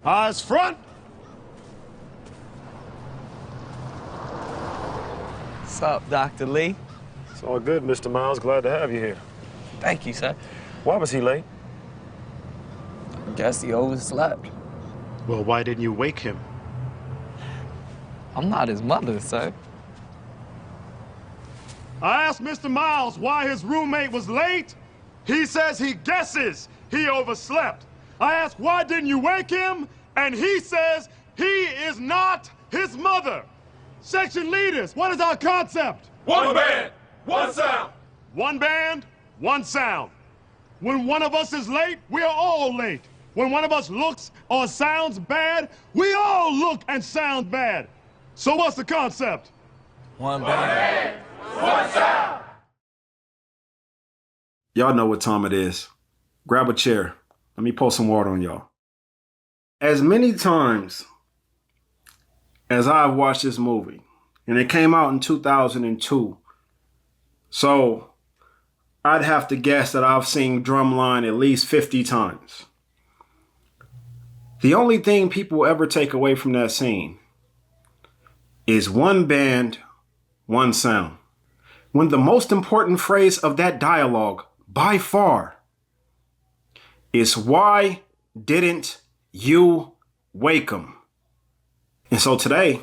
Eyes front. What's up, Dr. Lee? It's all good, Mr. Miles. Glad to have you here. Thank you, sir. Why was he late? Guess he overslept. Well, why didn't you wake him? I'm not his mother, sir. I asked Mr. Miles why his roommate was late. He says he guesses he overslept. I asked why didn't you wake him, and he says he is not his mother. Section leaders, what is our concept? One band, one sound. One band, one sound. When one of us is late, we are all late. When one of us looks or sounds bad, we all look and sound bad. So what's the concept? One band. One sound. Y'all know what time it is. Grab a chair. Let me pour some water on y'all. As many times as I've watched this movie, and it came out in 2002, so I'd have to guess that I've seen Drumline at least 50 times. The only thing people ever take away from that scene is one band, one sound. When the most important phrase of that dialogue, by far, is why didn't you wake 'em? And so today,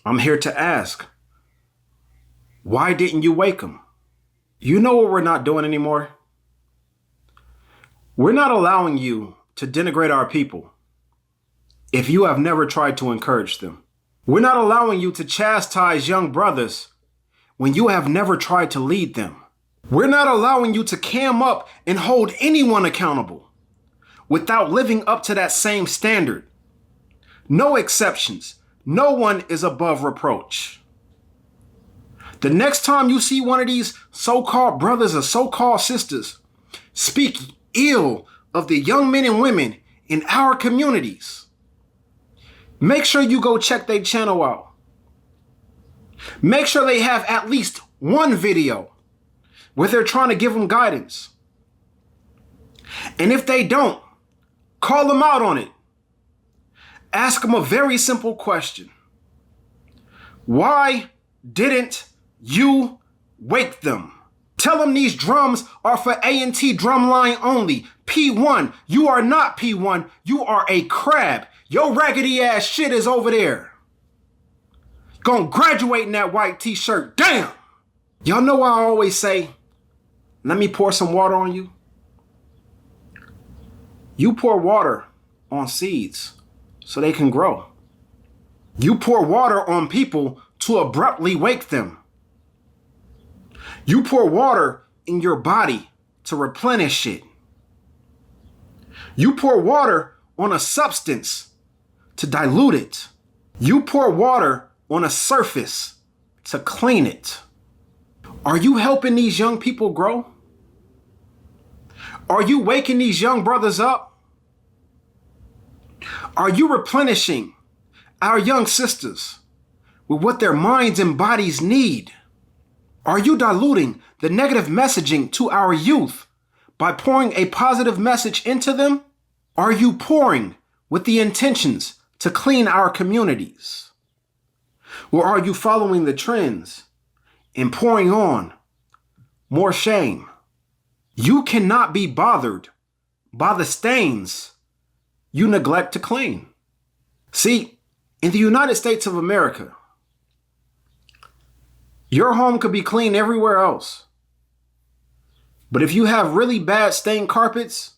I'm here to ask, why didn't you wake 'em? You know what we're not doing anymore? We're not allowing you to denigrate our people if you have never tried to encourage them. We're not allowing you to chastise young brothers when you have never tried to lead them. We're not allowing you to cam up and hold anyone accountable without living up to that same standard. No exceptions. No one is above reproach. The next time you see one of these so-called brothers or so-called sisters speak ill of the young men and women in our communities, make sure you go check their channel out. Make sure they have at least one video where they're trying to give them guidance. And if they don't, call them out on it. Ask them a very simple question. Why didn't you wake them? Tell them these drums are for A&T Drumline only. P1, you are not P1. You are a crab. Your raggedy ass shit is over there. Gonna graduate in that white t-shirt. Damn! Y'all know why I always say, let me pour some water on you? You pour water on seeds so they can grow. You pour water on people to abruptly wake them. You pour water in your body to replenish it. You pour water on a substance to dilute it. You pour water on a surface to clean it. Are you helping these young people grow? Are you waking these young brothers up? Are you replenishing our young sisters with what their minds and bodies need? Are you diluting the negative messaging to our youth by pouring a positive message into them? Are you pouring with the intentions to clean our communities? Or are you following the trends and pouring on more shame? You cannot be bothered by the stains you neglect to clean. See, in the United States of America, your home could be clean everywhere else. But if you have really bad stained carpets,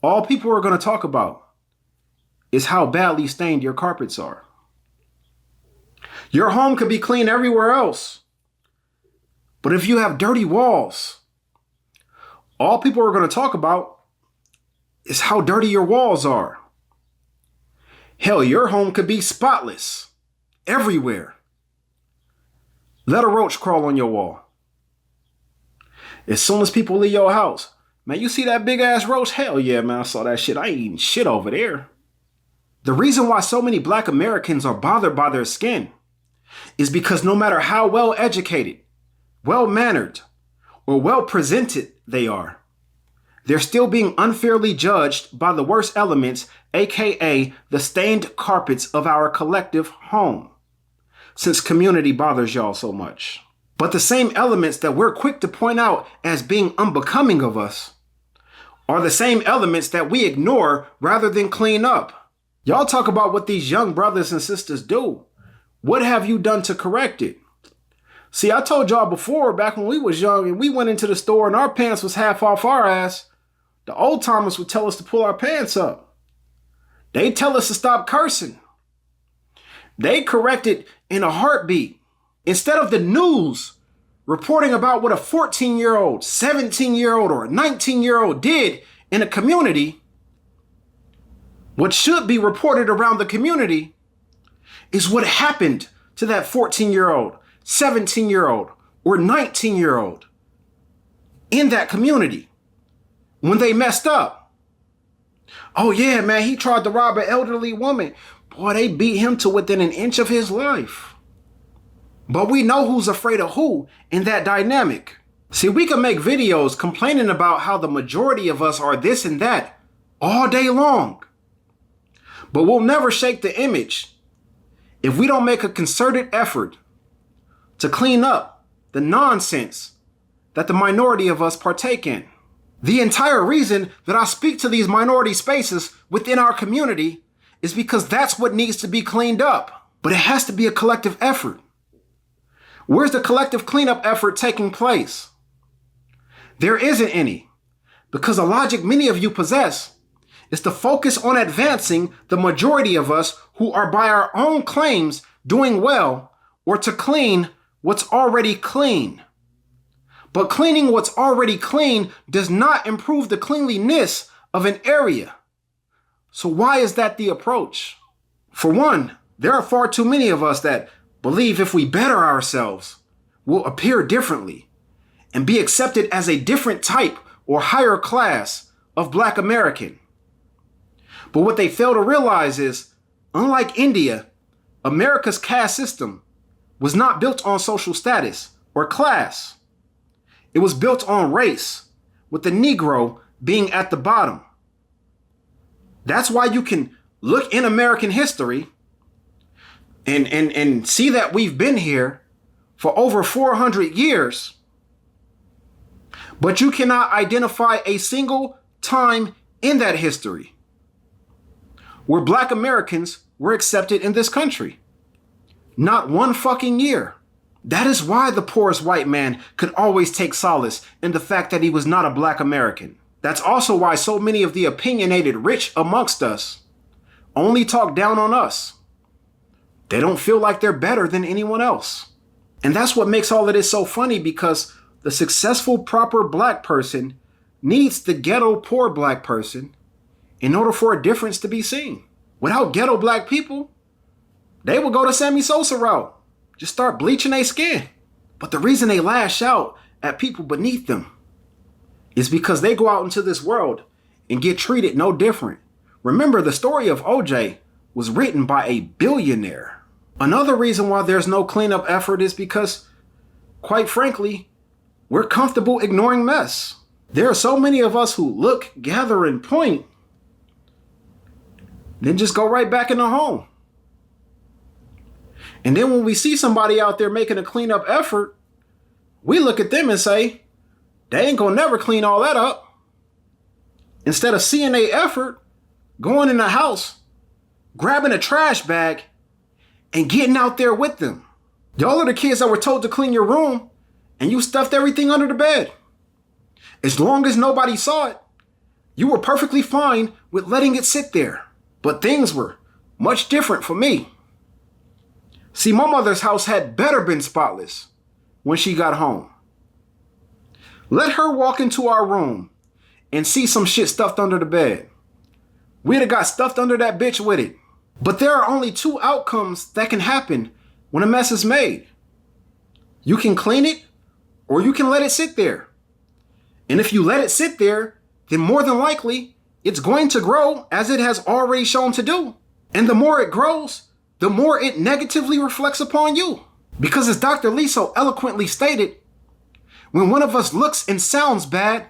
all people are going to talk about is how badly stained your carpets are. Your home could be clean everywhere else. But if you have dirty walls, all people are going to talk about is how dirty your walls are. Hell, your home could be spotless everywhere. Let a roach crawl on your wall. As soon as people leave your house, man, you see that big ass roach? Hell yeah, man, I saw that shit. I ain't eating shit over there. The reason why so many black Americans are bothered by their skin is because no matter how well educated, well mannered, or well presented they are, they're still being unfairly judged by the worst elements, aka the stained carpets of our collective home, since community bothers y'all so much. But the same elements that we're quick to point out as being unbecoming of us are the same elements that we ignore rather than clean up. Y'all talk about what these young brothers and sisters do. What have you done to correct it? See, I told y'all before, back when we was young and we went into the store and our pants was half off our ass, the old timers would tell us to pull our pants up. They tell us to stop cursing. They correct it in a heartbeat. Instead of the news reporting about what a 14-year-old, 17-year-old, or a 19-year-old did in a community, what should be reported around the community is what happened to that 14-year-old, 17-year-old, or 19-year-old in that community when they messed up. Oh yeah, man, he tried to rob an elderly woman. Boy, they beat him to within an inch of his life. But we know who's afraid of who in that dynamic. See, we can make videos complaining about how the majority of us are this and that all day long. But we'll never shake the image if we don't make a concerted effort to clean up the nonsense that the minority of us partake in. The entire reason that I speak to these minority spaces within our community is because that's what needs to be cleaned up. But it has to be a collective effort. Where's the collective cleanup effort taking place? There isn't any, because the logic many of you possess is to focus on advancing the majority of us who are by our own claims doing well, or to clean what's already clean. But cleaning what's already clean does not improve the cleanliness of an area. So why is that the approach? For one, there are far too many of us that believe if we better ourselves, we'll appear differently and be accepted as a different type or higher class of Black American. But what they fail to realize is, unlike India, America's caste system was not built on social status or class. It was built on race, with the Negro being at the bottom. That's why you can look in American history and see that we've been here for over 400 years, but you cannot identify a single time in that history where Black Americans were accepted in this country. Not one fucking year. That is why the poorest white man could always take solace in the fact that he was not a Black American. That's also why so many of the opinionated rich amongst us only talk down on us. They don't feel like they're better than anyone else. And that's what makes all of this so funny, because the successful, proper Black person needs the ghetto poor Black person in order for a difference to be seen. Without ghetto Black people, they will go the Sammy Sosa route. Just start bleaching their skin. But the reason they lash out at people beneath them is because they go out into this world and get treated no different. Remember, the story of OJ was written by a billionaire. Another reason why there's no cleanup effort is because, quite frankly, we're comfortable ignoring mess. There are so many of us who look, gather, and point, then just go right back in the home. And then when we see somebody out there making a cleanup effort, we look at them and say, they ain't gonna never clean all that up. Instead of seeing their effort, going in the house, grabbing a trash bag, and getting out there with them. Y'all are the kids that were told to clean your room, and you stuffed everything under the bed. As long as nobody saw it, you were perfectly fine with letting it sit there. But things were much different for me. See, my mother's house had better been spotless when she got home. Let her walk into our room and see some shit stuffed under the bed. We'd have got stuffed under that bitch with it. But there are only two outcomes that can happen when a mess is made. You can clean it, or you can let it sit there. And if you let it sit there, then more than likely, it's going to grow as it has already shown to do. And the more it grows, the more it negatively reflects upon you. Because as Dr. Lee so eloquently stated, when one of us looks and sounds bad,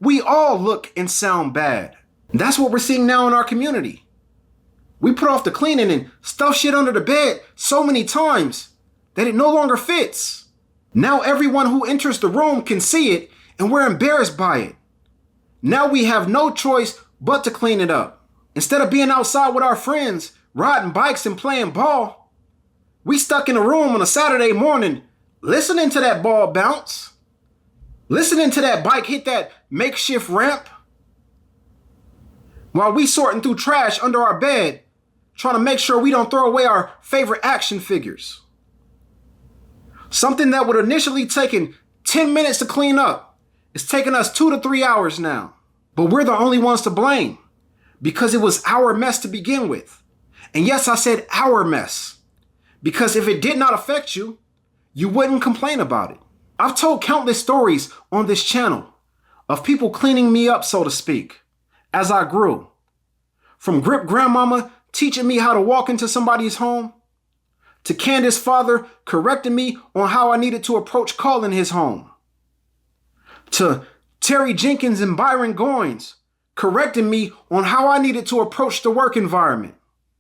We all look and sound bad. That's what we're seeing now in our community. We put off the cleaning and stuff shit under the bed so many times that it no longer fits. Now everyone who enters the room can see it and we're embarrassed by it. Now we have no choice but to clean it up. Instead of being outside with our friends, riding bikes and playing ball, we stuck in a room on a Saturday morning listening to that ball bounce, listening to that bike hit that makeshift ramp, while we sorting through trash under our bed, trying to make sure we don't throw away our favorite action figures. Something that would initially taken 10 minutes to clean up is taking us 2 to 3 hours now. But we're the only ones to blame because it was our mess to begin with. And yes, I said our mess, because if it did not affect you, you wouldn't complain about it. I've told countless stories on this channel of people cleaning me up, so to speak, as I grew. From Grip Grandmama teaching me how to walk into somebody's home, to Candace's father correcting me on how I needed to approach calling his home, to Terry Jenkins and Byron Goins correcting me on how I needed to approach the work environment.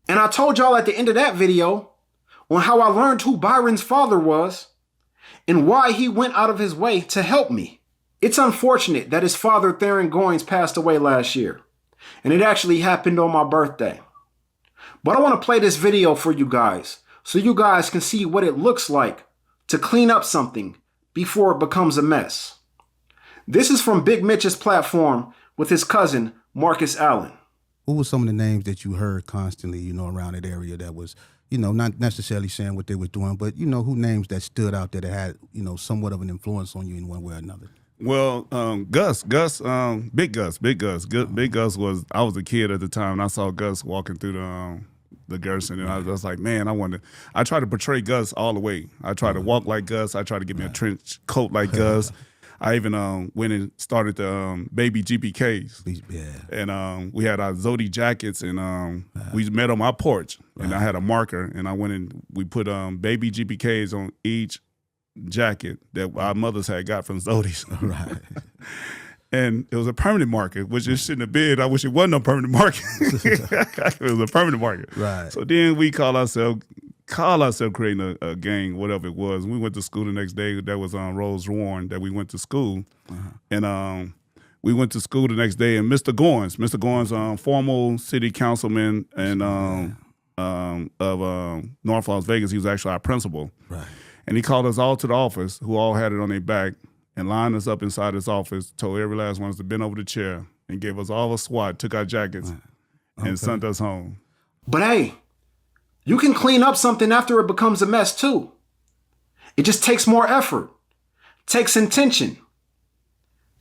And I told y'all at the end of that video on how I learned who Byron's father was and why he went out of his way to help me. It's unfortunate that his father, Theron Goins, passed away last year, and it actually happened on my birthday. But I want to play this video for you guys so you guys can see what it looks like to clean up something before it becomes a mess. This is from Big Mitch's platform with his cousin, Marcus Allen. Who were some of the names that you heard constantly, you know, around that area that was, you know, not necessarily saying what they were doing, but, you know, who names that stood out that had, you know, somewhat of an influence on you in one way or another? Well, Gus, Big Gus. Big Gus was, I was a kid at the time, and I saw Gus walking through the Gerson, and I was like, man, I try to portray Gus all the way. I try to walk like Gus. I try to get me a trench coat like Gus. I even went and started the baby GPKs. Yeah. And we had our Zodi jackets, and we met on my porch. And I had a marker, and I went and we put baby GPKs on each jacket that our mothers had got from Zodi's. Right. And it was a permanent marker, which it shouldn't have been. I wish it wasn't a permanent marker. It was a permanent marker. Right. So then we call ourselves creating a gang, whatever it was. We went to school the next day. That was on Rose Warren that we went to school. And we went to school the next day, and Mr. Goins, former city councilman and of North Las Vegas, he was actually our principal. Right. And he called us all to the office, who all had it on their back, and lined us up inside his office, told every last one of us to bend over the chair, and gave us all a SWAT, took our jackets, and sent us home. But hey, you can clean up something after it becomes a mess too. It just takes more effort, takes intention.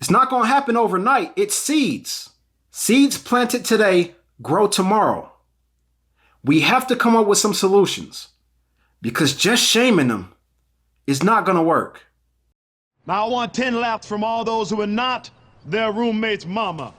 It's not going to happen overnight. It's seeds. Seeds planted today grow tomorrow. We have to come up with some solutions, because just shaming them is not going to work. Now I want 10 laps from all those who are not their roommate's mama.